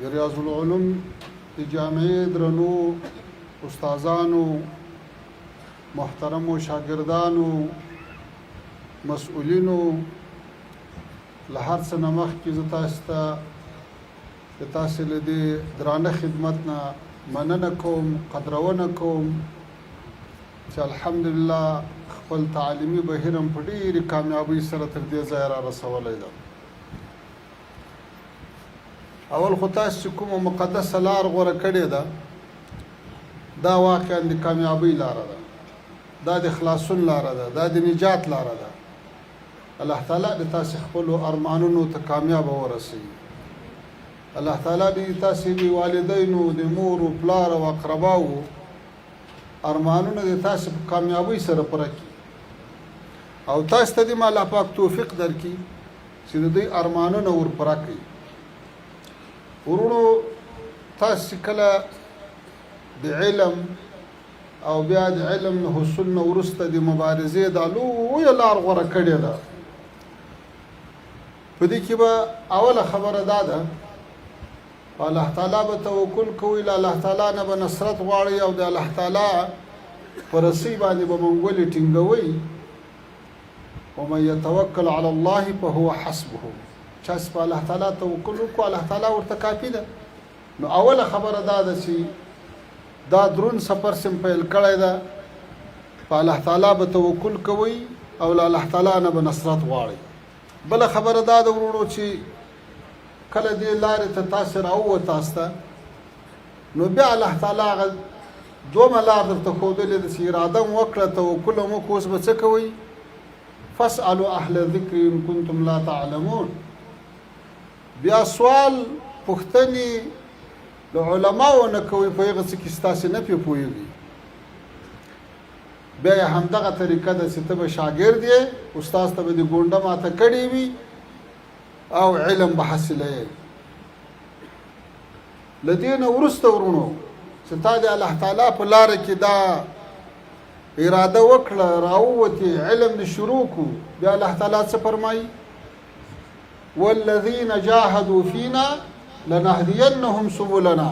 د ریاض العلوم د جامعې درنو استادانو، محترمو شاګردانو، مسؤلینو، له هر څه نه مخکې زه تاسو ته د تاسو له دې درانه خدمت نه مننه کوم، قدرونه کوم چې الحمدلله خپل تعلیمي بهیر هم په ډېرې کامیابۍ سره تر دې ځایه را رسولی ده. اول خو تاسو چې کومه مقدسه لار غوره کړې ده دا واقعا د کامیابۍ لاره ده، دا د خلاصون لاره ده، دا د نجات لاره ده. الله تعالی د تاسو خپلو ارمانونو ته کامیابه ورسوي. الله تعالی دې تاسو د والدینو، د مور و پلار او اقرباو ارمانونه د تاسو په کامیابۍ سره پوره کړي او تاسو ته دې الله پاک توفیق درکړي چې د دوی ارمانونه ور پوره کړي. ورونو، تاسو کله د علم او بیا د علم نه حصول نه وروسته د مبارزې دا لویه لار غوره کړې ده. په دې کې به اوله خبره دا ده په الله تعالی به توکل کوئ، له الله تعالی نه به نصرت غواړئ او د الله تعالی په رسۍ باندې به منګولې ټینګوئ. ومن یتوکل علی الله فهو حسبه. چا چې په الله تعالی توکل وکړو الله تعالی ورته کافي ده. نو اوله خبره دا ده چې دا درون سفر سم پیل کړی ده، په الله تعالی به توکل کوئ او له الله تعالی نه به نصرت غواړئ. بله خبره دا ده ورونو چې کله دې لارې ته تاسو راووتاست نو بیا الله تعالی هغه دومره لار درته ښودلې ده چې اراده م وکړه، توکل م وکړه، اوس به څه کوئ؟ فاسألوا اهل الذکر ان کنتم لا تعلمون. بیا سوال پوښتنې د علماو نه کوئ په هغه څه کې چې تاسې نه پرې پوهېږئ. بیا یې همدغه طریقه ده چې ته به شاګرد یې، استاد ته به دې ګونډه ماته کړې وي او علم به حاصلوې. له دې نه وروسته ورونو چې تا د الله تعالی په لاره کې دا اراده وکړه، راووتې، علم دې شروع کړو، بیا الله تعالی څه فرمایي؟ والذین جاهدوا فینا لنهدینهم سبلنا.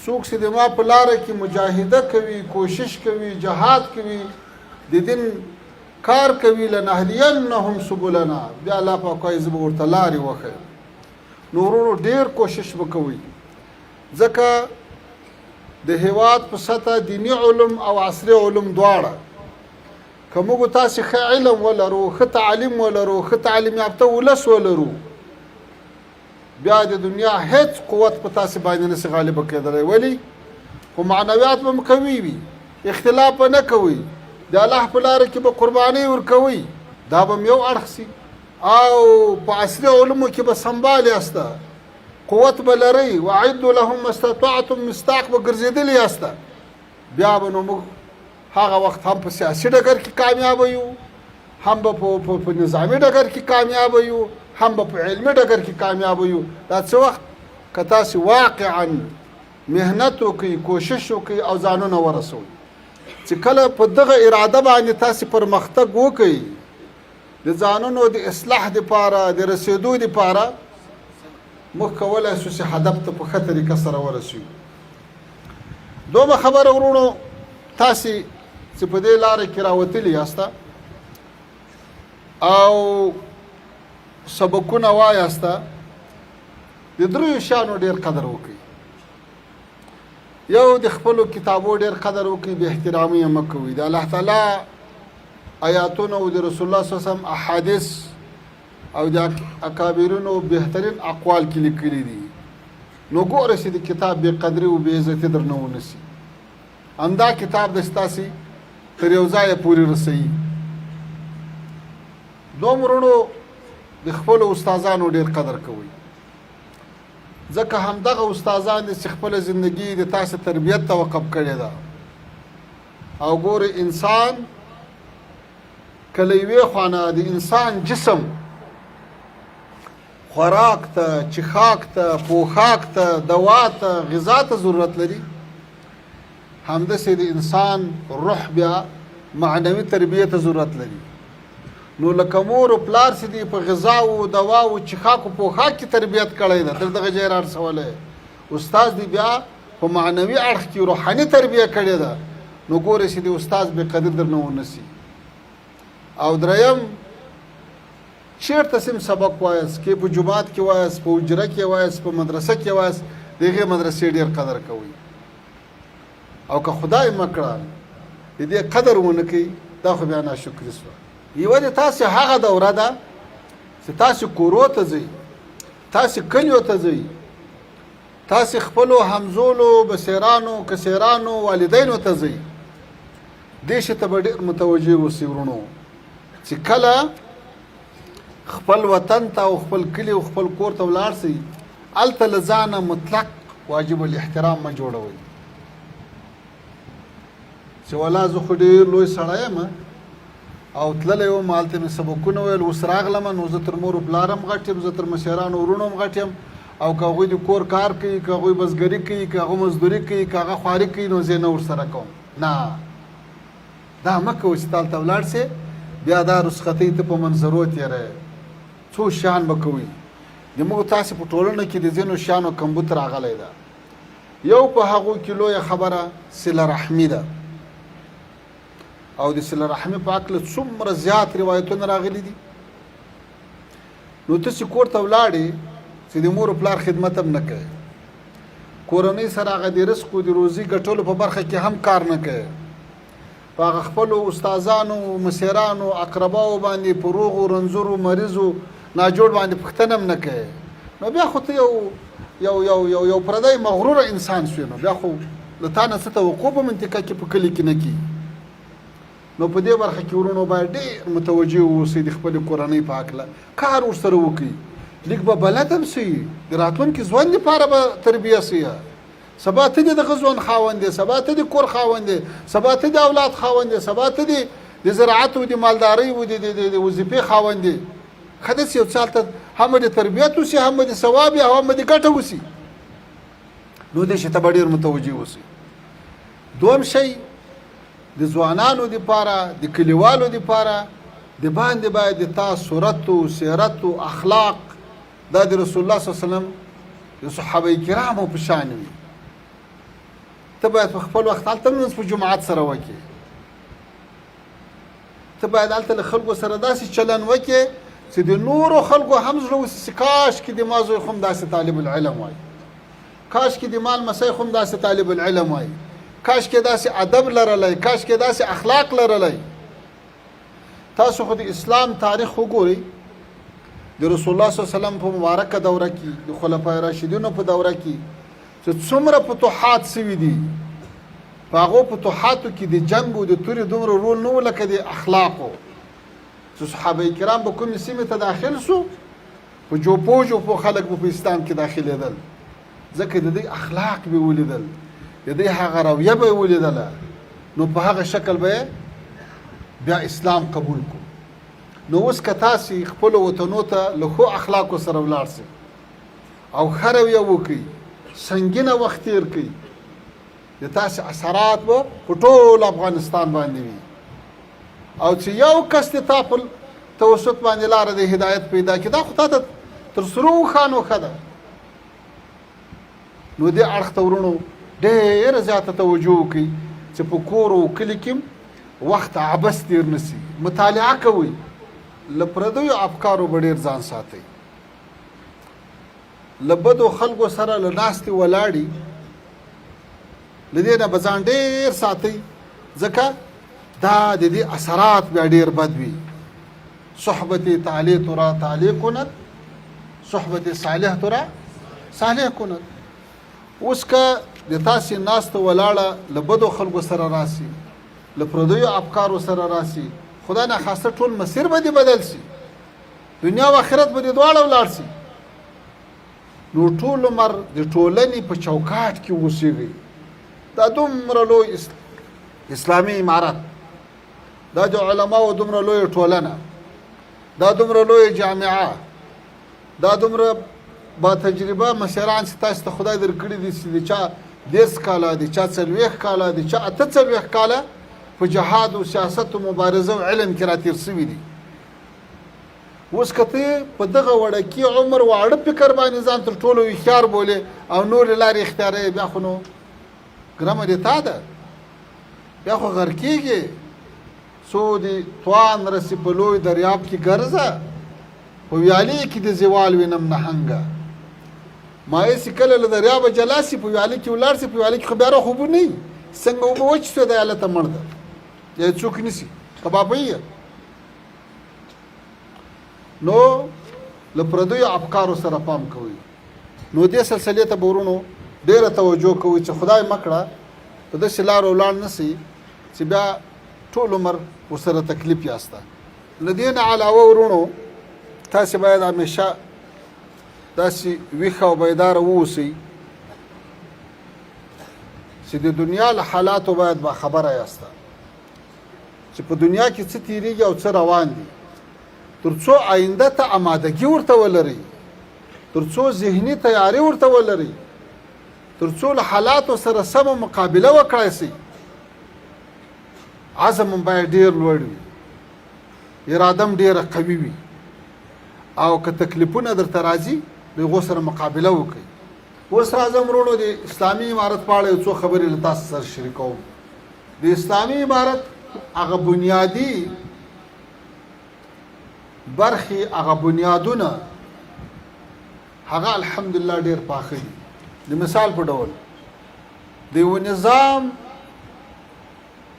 څوک چې د ما په لاره کې مجاهده کوي، کوشش کوي، جهاد کوي، د دین کار کوي، لنهدینهم سبلنا، بیا الله پاک وایي زه به ورته لارې وښیم. نو ورونو ډېر کوشش به کوئ، ځکه د هېواد په سطح دیني علوم او عصري علوم دواړه که موږ تاسې ښه علم ولرو، ښه تعلیم ولرو، ښه تعلیم یافته ولس ولرو، بیا د دنیا هیڅ قوت په تاسې باندې نشي غالبه کېدلی. ولې؟ خو معنویات به م قوي وي، اختلاف به نه کوئ، د الله په لاره کې به قربانۍ ورکوئ، دا به م یو اړخ سي. او په عصري علومو کې به سنبال یاسته، قوت به لرئ، وعدوا لهم ما استطعتم، مصداق به ګرځېدلي یاسته. بیا به نو موږ هغه وخت هم په سیاسي ډګر کې کامیابه یو، هم به په نظامي ډګر کې کامیابه یو، هم به په علمي ډګر کې کامیابه یو. دا څه وخت که تاسې واقعا محنت وکړئ، کوشش وکړئ او ځانونه ورسوئ. چې کله په دغه اراده باندې تاسې پرمختګ وکړئ د ځانونو د اصلاح دپاره، د رسېدو دپاره، موږ کولی شو چې هدف ته په ښه طریقه سره ورسوي. دومره خبره ورونو، تاسې چې په دې لاره کې راوتلي یاسته او سبقونه وایاسته، د دریو شیانو ډېر قدر وکړئ. یو د خپلو کتابو ډېر قدر وکړئ، بې احترامي یې مه کوئ. د الله تعالی آیاتونه او د رسول الله صلی الله علیه وسلم احادیث او د اکابرینو بهترین اقوال کې لیکلي دي. نو ګوره چې د کتاب بې قدري او بې عزتي درنه ونسي، همدا کتاب د ستاسې تر یو ځایه پورې رسوي. دوم ورونو، د خپلو استادانو ډېر قدر کوئ، ځکه همدغه استادان دي چې خپله زندګي د تاسې تربیت ته وقف کړې ده. او ګورې انسان که له یوې خوا نه د انسان جسم خوراک ته، چښاک ته، پوښاک ته، دوا ته، غذا ته ضرورت لري، همداسې د انسان روح بیا معنوي تربیې ته ضرورت لري. نو لکه مور او پلار چې دي په غذا او دوا او چخاک او پوښاک کې تربیت کړی ده تر دغه ځای رارسولی استاد دی بیا په معنوي اړخ کې روحاني تربیه کړې ده نو ګورې چې د استاد بې قدر درنه ونسي او دریم چېرته سم سبق وایاست کې په جومات کې وایاست په حجره کې وایاست په مدرسه کې وایاست د هغې مدرسې ډېر قدر کوئ او که خدای مکړه د دې قدر ونه کوي دا خو بیا ناشکري شوه یوه د تاسې هغه دوره ده چې تاسې کورو ته ځئ تاسې کلیو ته ځئ تاسې خپلو همزولو بسیرانو کسیرانو والدینو ته ځئ دې شي ته به ډېر متوجه اوسئ ورونو چې کله خپل وطن ته او خپل کلی او خپل کور ته ولاړ شئ هلته له ځانه مطلق واجب الاحترام مه جوړوئ چې ولا زه خو ډېر لوی سړی یم او تللی وم هلته مې سبقونه ویل اوس راغلم نو زه تر مور و پلار هم غټ یم زه تر مشرانو ورونو هم غټ یم او که هغوی د کور کار کوي که هغوی بزګري کوي که هغه مزدوري کوي که هغه خواري کوي نو زه نه ورسره کوم نه دا مه کوه چې تا هلته ولاړ سې بیا دا رسختۍ ته په منظرو تېروې څو شیان به کوئ زموږ تاسې په ټولنه کې د ځینو شیانو کمبود راغلی ده یو په هغو کې لویه خبره صله رحمي ده او د صله رحمي په هکله څومره زیات روایتونه راغلي دي نو ته چې کور ته ولاړې چې د مور و پلار خدمت هم نه کوي کورنۍ سره هغه د رزق او د روزي ګټلو په برخه کې هم کار نه کوي په هغه خپلو استادانو مسیرانو اقرباو باندې په روغو رنځورو مریضو ناجوړ باندې پوښتنه هم نه کوي نو بیا خو ته یو پردی مغروره انسان شوې نو بیا خو له تا نه څه توقع په منطقه کې په کلي کې نه کېږي نو په دې برخه کې ورونو باید ډېر متوجه واوسئ د خپلې کورنۍ په هکله کار ورسره وکړئ لږ به بلد هم شئ د راتلونکي ژوند لپاره به تربیه شئ سبا ته دې دغه ژوند خاوند دی سبا ته د کور خاوند دی سبا ته د اولاد خاوند دی سبا ته د زراعت او د مالدارۍ او د وظیفې خاوند دی ښه داسې یو څه هلته هم د تربیت وسي هم د ثواب یا هم د ګټه وسي نو دې شي ته به ډېر متوجه اوسئ دویم شی د ځوانانو دپاره د کلیوالو دپاره د باندې باید د تا صورت او سیرت او اخلاق دا د رسول الله صلی الله علیه وسلم د صحابه کرامو په شان وي ته باید په خپل وخت هلته لمونځ په جماعت سره وکړې ته باید هلته له خلکو سره داسې چلن وکړې چې د نورو خلکو هم زړه وسي چې کاشکې د ما زوی خو هم داسې طالب العلم وای کاشکې د ما لمسی خو هم داسې طالب العلم وای کاشکې داسې ادب لرلی کاشکې داسې اخلاق لرلی تاسو خو د اسلام تاریخ وګورئ د رسول الله صلی الله علیه وسلم په مبارکه دوره کې د خلفای راشدینو په دوره کې چې څومره فتوحات سوي دي په هغو فتوحاتو کې د جنګ او د تورې دومره رول نه و لکه د اخلاقو چې صحابه کرام به کومې سیمې ته داخل سو په جوپو جوپو خلک به په اسلام کې داخلېدل ځکه د دوی اخلاق به ولیدل د دوی هغه رویه به ولیدله نو په هغه شکل به بیا اسلام قبول کو نو اوس که تاسې خپلو وطنو ته له ښو اخلاقو سره ولاړ شئ او ښه رویه وکړئ سنګینه وخت تېر کړئ د تاسې اثرات به په ټول افغانستان باندې وي او چې یو کس د تا په توسط باندې لاره د هدایت پیدا کړي دا خو تا ته تر سرو اوښانو ښه ده نو دې اړخ ته ورونو ډېره زیاته توجه وکړئ چې په کور او کلي کې وخت عبث تېر نه سي مطالعه کوئ له پردیو افکارو به ډېر ځان ساتئ له بدو خلکو سره له ناستې ولاړې له دې نه به ځان ډېر ساتئ ځکه دا د دې اثرات بیا ډېر بد وي صحبت تعالی ترا تعالی کند صحبت صالح ترا صالح کند اوس که د تاسې ناسته ولاړه له بدو خلکو سره راسي له پردیو افکارو سره راسي خدای نه خواسته ټول مسیر به دې بدل سي دنیا او آخرت به دې دواړه ولاړ سي نو ټول عمر د ټولنې په چوکاټ کې اوسېږئ دا دومره لوی اسلامي عمارت دا د علماو دومره لوی ټولنه دا دومره لوی جامعه دا دومره با تجربه مشران چې تاسو ته خدای درکړي دي چې د چا 10 کاله د چا 40 کاله د چا 48 کاله په جهاد او سیاست او مبارزه او علم کې راتیر شوي دي اوس که ته په دغه وړکي عمر واړه فکر باندې ځان تر ټولو هوښیار بولې او نورې لارې اختیاروې بیا خو نو ګرمه دې تا ده بیا خو غر کېږي څو دې توان رسي په لوی دریاب کې ګرځه په ویالې کې د زوال وینم نهنګه مایې چې کله له دریابه جلا سي په ویالې کې ولاړ سي په ویالې کې خو بیا خو اوبه نه وي څنګه اوبه وچ دی هلته مړ ده یا څوک نیسي کبابوي نو له پردیو افکارو سره پام کوئ نو دې سلسلې ته به ورونو ډېره توجه کوئ چې خدای مکړه په داسې لارو ولاړ نه سي چې بیا ټول عمر ورسره تکلیف یاسته له دې نه علاوه ورونو تاسې باید همیشه داسې ویښه او بیداره واوسئ چې د دنیا له حالاتو باید باخبره یاسته چې په دنیا کې څه تیریږي او څه روان دي تر څو آینده ته آمادګي ورته ولرئ تر څو ذهني تیاری ورته ولرئ تر څو له حالاتو سره سمه مقابله وکړای شئ عزم باید ډیر لوړ وي اراده ډیره قوي وي او که تکلیفونه درته راځي د هغو سره مقابله وکړئ اوس راځم وروڼو د اسلامي عمارت په اړه یو څو خبرې له تاسو سره شریکوم د اسلامي عمارت هغه بنیادي برخې هغه بنیادونه هغه الحمدلله ډیر پاخه دي د مثال په ډول د یو نظام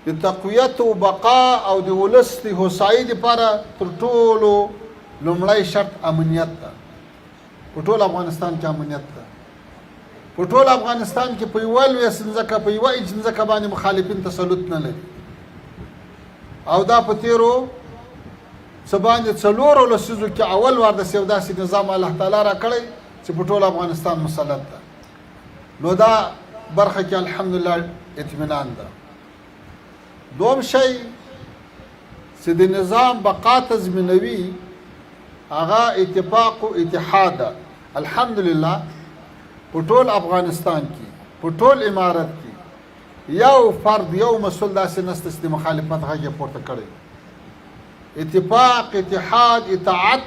د تقویت او بقا او د ولس د هوسایي لپاره تر ټولو لومړی شرط امنیت ده په ټول افغانستان کې امنیت ده په ټول افغانستان کې په یوه لویه ځمکه په یوه انچ ځمکه باندې مخالفین تسلط نه لري او دا په تیرو څه باندې څلورو لسیزو کې اول وار داسې یو داسې نظام الله تعالی را کړی چې په ټول افغانستان مسلط ده نو دا برخه کې الحمدلله اطمینان ده دوم شی چې د نظام بقا تضمینوي هغه اتفاق او اتحاد ده الحمدلله په ټول افغانستان کې په ټول امارت کې یو فرد یو مسؤل داسې نسته چې د مخالفت غږ یې پورته کړی اتفاق اتحاد اطاعت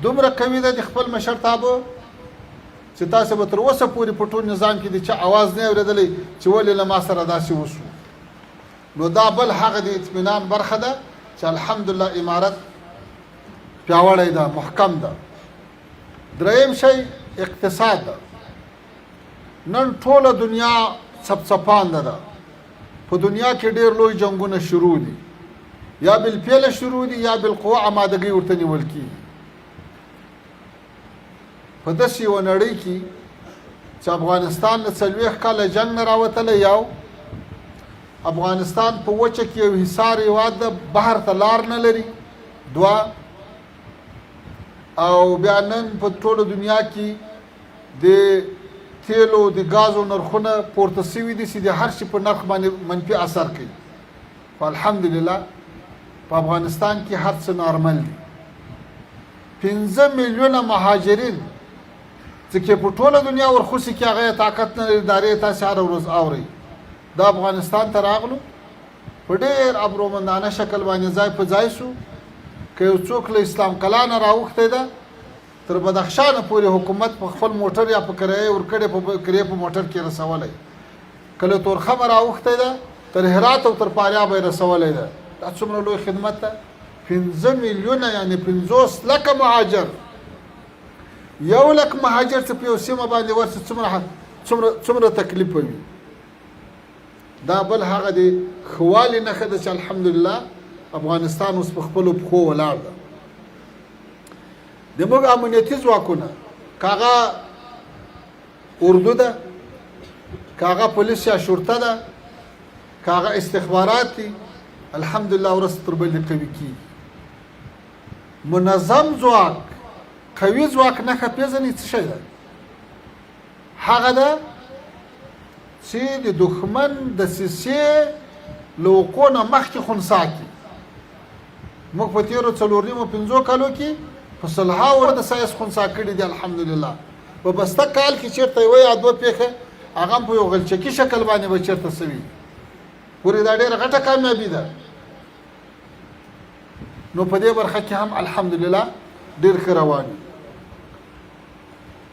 دومره کوي ده د خپل مشرتابه چې تاسو به تر اوسه پورې په ټول نظام کې د چا اواز نه اورېدلی چې ولې له ما سره داسې وشو نو دا بل هغه د اطمینان برخه ده چې الحمدلله امارت پیاوړی ده محکم ده دریم شی اقتصاد ده نن ټوله دنیا څپڅپانده ده په دنیا کې ډېر لوی جنګونه شروع دي یا بالفعل شروع دي یا بالقوه آمادګي ورته نیول کېږي په داسې یوه نړۍ کې چې افغانستان له 40 کاله جنګ نه راوتلی یو افغانستان په وچه کې یو حصار هېواد ده بحر ته لار نه لري دوه او بیا نن په ټوله دنیا کې د تیلو د ګازو نرخونه پورته سوي دي چې د هر شي په نرخ باندې منفي اثر کوي خو الحمدلله په افغانستان کې هر څه نارمل دي 15 میلیونه مهاجرین چې په ټوله دنیا ورخوسي کې هغه طاقت نه لري دارې تاسې هره ورځ اورئ دا افغانستان ته راغلو په ډېر ابرومندانه شکل باندې ځای په ځای شو که یو څوک له اسلام کلا نه راوښتی ده تر بدخشانه پورې حکومت په خپل موټر یا په کرایه ورکړې په کرایه په موټر کې رسولی کله تورخمه راوښتی ده تر هرات او تر فاریاب یې رسولی ده دا څومره لوی خدمت ده 15 میلیونه یعنې 50 لکه مهاجر 1 لک مهاجر چې په یو سیمه باندې ورسي څومره تکلیف وي دا بل هغه د ښوالي نښه ده چې الحمدلله افغانستان اوس په خپلو پښو ولاړ ده زموږ امنیتي ځواکونه که هغه اردو ده که هغه پولیس یا شرطه ده که هغه استخبارات دي الحمدلله ورځ تر بلې قوي کېږي منظم ځواک قوي ځواک نښه پېژنئ څه شی ده هغه ده چې د دښمن دسیسې له وقوع نه مخکې خنثی کړي موږ په تېرو 4.5 کالو کې په صلحاو د سایس خنثی کړي دي الحمدلله په بسته کال کې چېرته یوه یا دوه پېښه هغه هم په یو غلچکي شکل باندې به چېرته سوي پورې دا ډېره غټه کامیابي ده نو په دې برخه کې هم الحمدلله ډېر ښه روان وي.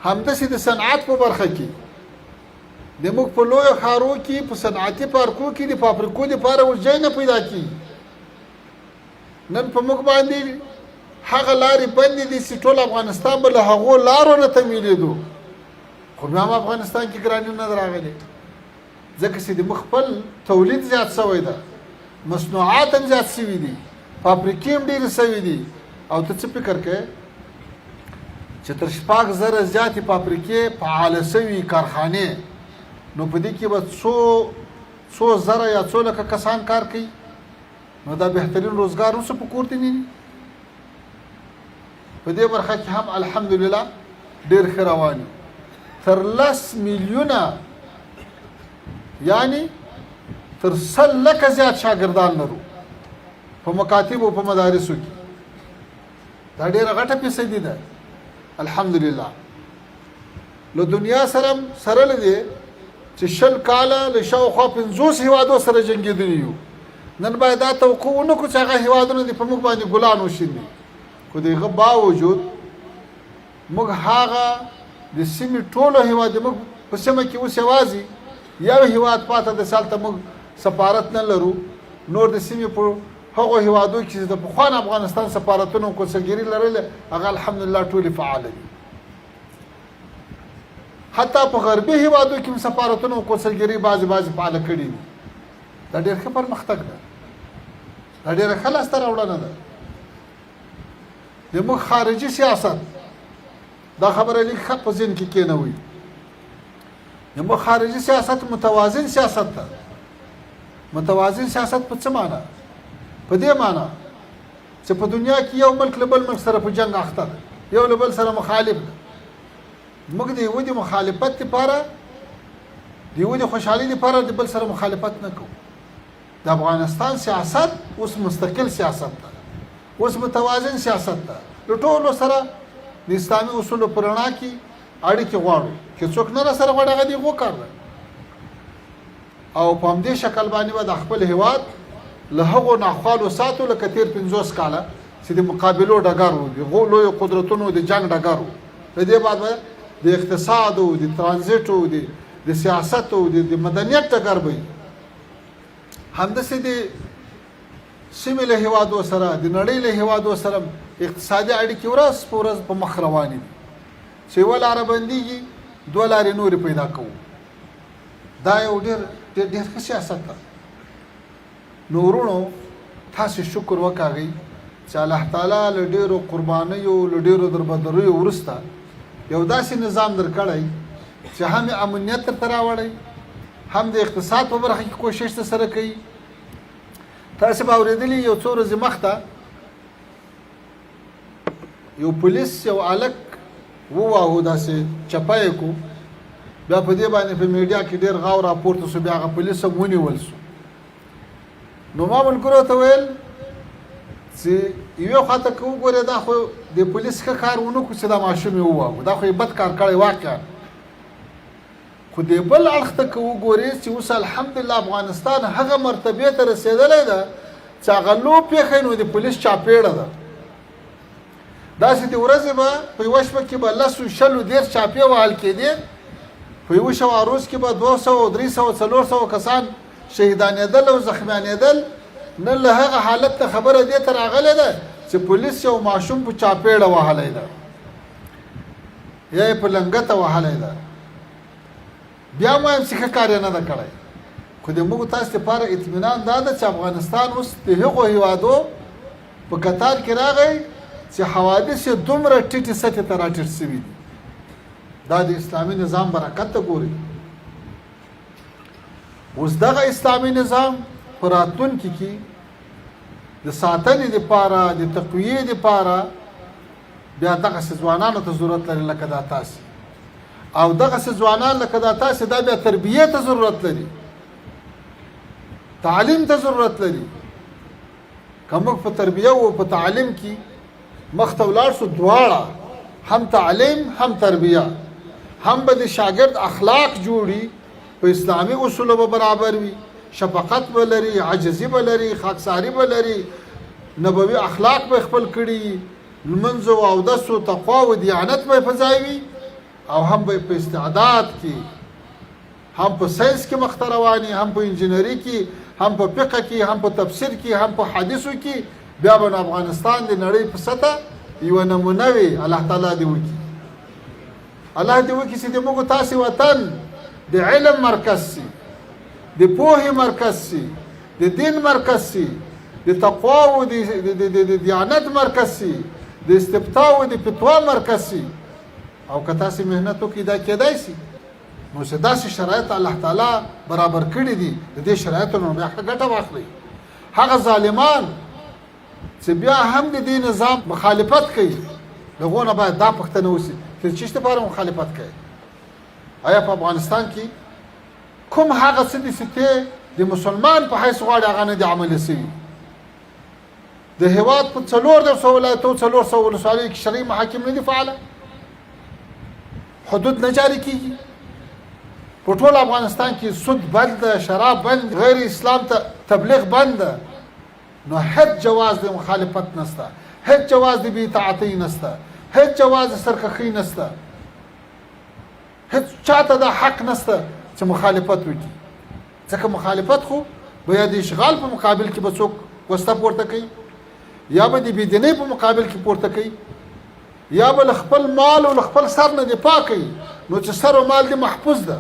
همداسې د صنعت په برخه کې زموږ په لویو ښارو کې په صنعتي پارکو کې د فابریکو دپاره اوس ځای نه پیدا کېږي. نن په موږ باندې هغه لارې بندې دي چې ټول افغانستان به له هغو لارو نه تمیلېدو، خو بیا هم افغانستان کې ګراني نه ده راغلې، ځکه چې د موږ خپل تولید زیات شوی ده، مصنوعات هم زیات شوي دي، فابریکې هم ډېرې شوي دي. او ته څه فکر کوې چې تر 6,000 زیاتې فابریکې فعاله شوي کارخانې، نو په دې کې به څو زره یا څو لکه کسان کار کوي، نو دا بهترین روزګار اوس په کور ته نه دي. په دې برخه کې هم الحمدلله ډېر ښه روان یو. تر 10 میلیونه یعنی تر 100 لکه زیات شاګردان لرو په مکاتبو په مدارسو کې. دا ډېره غټه فیصدي ده الحمدلله. له دنیا سره لدې چې 20 کاله له شاوخوا 50 هیوادو سره جنګېدلي یو. نن باید دا توقع ونه کړو چې هغه هیوادونه دې په موږ باندې ګلان وشیندي، خو د هغه باوجود موږ هغه د سیمې ټولو هیواد موږ په سیمه کې اوس یوازې یو هیواد پاته د سالته موږ سفارت نه لرو. نور د سیمې په هغو هیوادو کې د پخوان افغانستان سفارتونو کونسلګري لرله هغه الحمدلله ټولې فعاله دي. حتی په غربي هیوادو کې هم سفارتونو کونسلګري بعضې فعاله کړي دي. دا ډېر ښه پرمختګ ده، دا ډېره ښه لاسته راوړنه ده. زموږ خارجي سیاست دا خبره لږ ښه په ذهن کې کېنوئ. زموږ خارجي سیاست متوازن سیاست ده. متوازن سیاست په څه معنا؟ په دې معنا چې په دنیا کې یو ملک له بل ملک سره په جنګ اخته ده، یو له بل سره مخالف ده. موږ د یوه د مخالفت لپاره د یوه د خوشحالۍ لپاره د بل سره مخالفت نه کوو. د افغانستان سیاست اوس مستقل سیاست ده، اوس متوازن سیاست ده. له ټولو سره د اسلامي اصولو په رڼا کې اړیکې غواړو. که څوک نه راسره غواړي هغه د هغو کار ده. او په همدې شکل باندې به د خپل هیواد له هغو ناخوالو ساتو لکه تېر 50 کاله چې د مقابلو ډګر و، د لویو قدرتونو د جنګ ډګر و. د دې بعد به د اقتصاد او د ترانزیټ او د سیاست او د مدنیت ډګر به وي. همداسې د سیمې له هیوادو سره د نړۍ له هیوادو سره اقتصادي اړیکې ورځ په ورځ په مخ روانې دي. چې یوه لاره بندېږي 2 لارې نورې پیدا کوو. دا یو ډېر ښه سیاست ده. نو ورونو تاسې شکر وکاږئ چې الله تعالی له ډېرو قربانیو له ډېرو دربدریو وروسته یو داسې نظام درکړی چې هم یې امنیت درته راوړی، هم د اقتصاد په برخه کې کوشش سره کوي. تاسې به اورېدلي یو څو ورځې مخته یو پولیس یو هلک وواهو، داسې چپه یې کو، بیا په دې باندې په میډیا کې ډېر غور راپورته شو، بیا هغه پولیس هم ونیول شو. نو ما ملګرو ته ویل چې یوې خواته که وګورې دا خو د پولیس ښه کار ونه کړو چې دا ماشوم یې وواهو، دا خو یې بد کار کړی واقعا. خو د بل اړخ ته که وګورې چې اوس الحمدلله افغانستان هغه مرتبې ته رسېدلی ده چې هغه لو پېښه نو د پولیس چاپېړه ده. داسې د ورځې به په یوه شپه کې به 10-20 چاپې وهل کېدې، په یوه شوه روز کې به 200-300-400 کسان شهیدانېدل او زخمیانېدل. نن له هغه حالت ته خبره دې ته راغلی ده چې پولیس یو ماشوم په چاپېړه وهلی ده یا یې په لنګته وهلی ده. بیا مو هم څه ښه کار یې نه ده کړی. خو د موږ تاسو لپاره اطمینان دا ده چې افغانستان اوس د هغو هیوادو په کتار کې راغی چې حوادث یې دومره ټیټې سطحې ته راټیټ شوي دي. دا د اسلامي نظام برکت ته ګوري. اوس دغه اسلامي نظام په راتلونکي کې د ساتنې دپاره د تقویې دپاره بیا دغسې ځوانانو ته ضرورت لري لکه دا تاسې، او دغسې ځوانان لکه دا تاسې دا بیا تربیې ته ضرورت لري، تعلیم ته ضرورت لري. که موږ په تربیه او په تعلیم کې مخ ته ولاړ شو دواړه، هم تعلیم هم تربیه، هم به د شاګرد اخلاق جوړي، په اسلامي اصولو به برابر وي، شفقت به لري، عجزي به لري، خاکساري به لري، نبوي اخلاق به خپل کړي، لمنځ او اودس او تقوا او دیانت به په ځای وي او هم به په استعداد کې هم په ساينس کې مخ ته رواني هم په انجینری کې هم په فقه کې هم په تفسیر کې هم په حدیثو کې بیا به افغانستان د نړۍ په سطح یو نمونه وي. الله تعالی دې وکړي الله دې وکړي چې د موږ تاسې وطن د علم مرکز سي د پوهې مرکز سي د دین مرکز سي د تقوا او د دیانت مرکز سي د استفتاء او د فتوا مرکز سي او که تاسې محنت وکړئ دا کېدای سي. نو چې داسې شرایط الله تعالی برابر کړي دي د دې شرایطو نه بیا ښه ګټه واخلئ. هغه ظالمان چې بیا هم د دې نظام مخالفت کوي د هغو نه باید دا پوښتنه وشي چې چېرته لپاره مخالفت کوي. آیا په افغانستان کې کوم هغه څه دي چې ته د مسلمان په حیث غواړي هغه نه دي عملي شوي؟ د هېواد په 400 ولایتو 400 ولسوالیو کې شرعي محاکم نه دي فعاله، حدود نه جاري کېږي. په ټول افغانستان کې سود بند ده، شراب بند، غیر اسلام ته تبلیغ بند ده. نو هیڅ جواز د مخالفت نشته، هیڅ جواز د بې اطاعتۍ نشته، هیڅ جواز د سرکښۍ نشته، هیڅ چاته دا حق نشته چې مخالفت وکړي. ځکه مخالفت خو به یا د اشغال په مقابل کې به څوک وسته پورته کوي، یا به د بېدینۍ په مقابل کې پورته کوي، یا به له خپل مال او له خپل سر نه دفاع کوي. نو چې سر او مال دې محفوظ ده،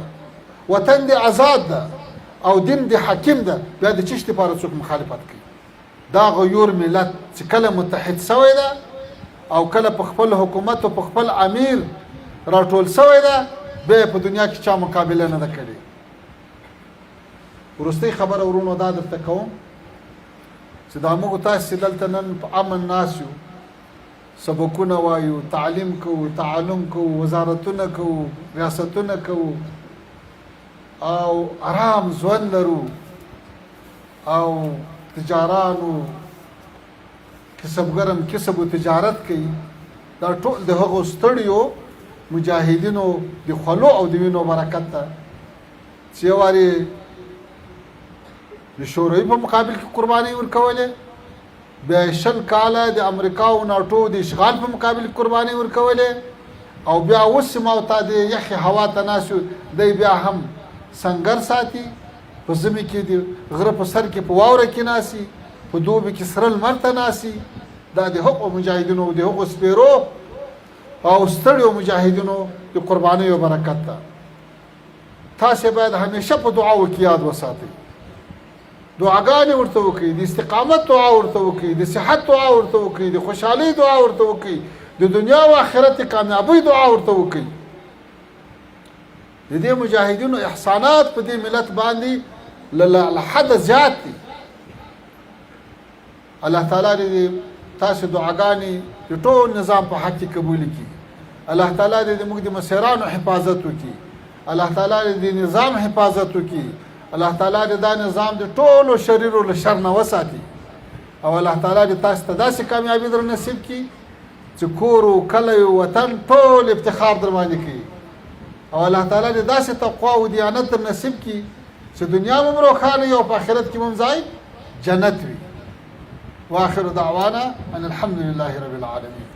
وطن دې آزاد ده او دین دې حاکم ده، بیا د چشت لپاره څوک مخالفت کوي؟ دا غیور ملت چې کله متحد شوی ده او کله په خپل حکومت او په خپل امیر راټول شوی ده، بیا په دنیا کې چا مقابله نه ده کړې. وروستۍ خبره ورونو دا درته کوم چې دا موږ تاسې دلته نن په امن ناست یو، سبقونه وایو، تعلیم کوو، تعلم کوو، وزارتونه کوو، ریاستونه کوو او آرام ژوند لرو او تجارانو کسبګرم کسب او تجارت کوي. دا ټول د هغو ستړیو مجاهدینو د خولو او د وینو برکت ده چې یو وارې د شوروي په مقابل کې قربانۍ ورکولې، بیا 20 کاله د امریکا او ناټو د اشغال په مقابل کې قربانۍ ورکولې، او بیا اوس ما او تا د یخې هوا ته ناست یو، دی بیا هم سنګر ساتي، په ژمي کې د غره په سر کې په واوره کې ناسي، په دوبي کې سره لمر ته ناسي. دا د هغو مجاهدینو د هغو سپیرو او ستړیو مجاهدینو د قربانیو برکت ده. تاسې باید همیشه په دعاو کې یاد وساتئ، دعاګانې ورته وکړئ، د استقامت دعا ورته وکړئ، د صحت دعا ورته وکړئ، د خوشحالۍ دعا ورته وکړئ، د دنیا او آخرت کامیابۍ دعا ورته وکړئ. د دې مجاهدینو احسانات په دې ملت باندې له حده زیات دي. الله تعالی دې تاسو دعاګانې د ټول نظام په حق کې قبول کړي. الله تعالی دې موږ د مسیرانو حفاظت وکړي. الله تعالی دې نظام حفاظت وکړي. الله تعالی دې دا نظام د ټولو شریرو له شر نه وساتي. او الله تعالی دې تاسو ته داسې کامیابي در نصیب کړي چې کور او کلی او وطن ټول افتخار در باندې کوي. او الله تعالی دې داسې تقوا او دیانت در نصیب کړي چې دنیا مو روښانه وي او په آخرت کې مو ځای جنت وي. واخر دعوانا ان الحمد لله رب العالمين.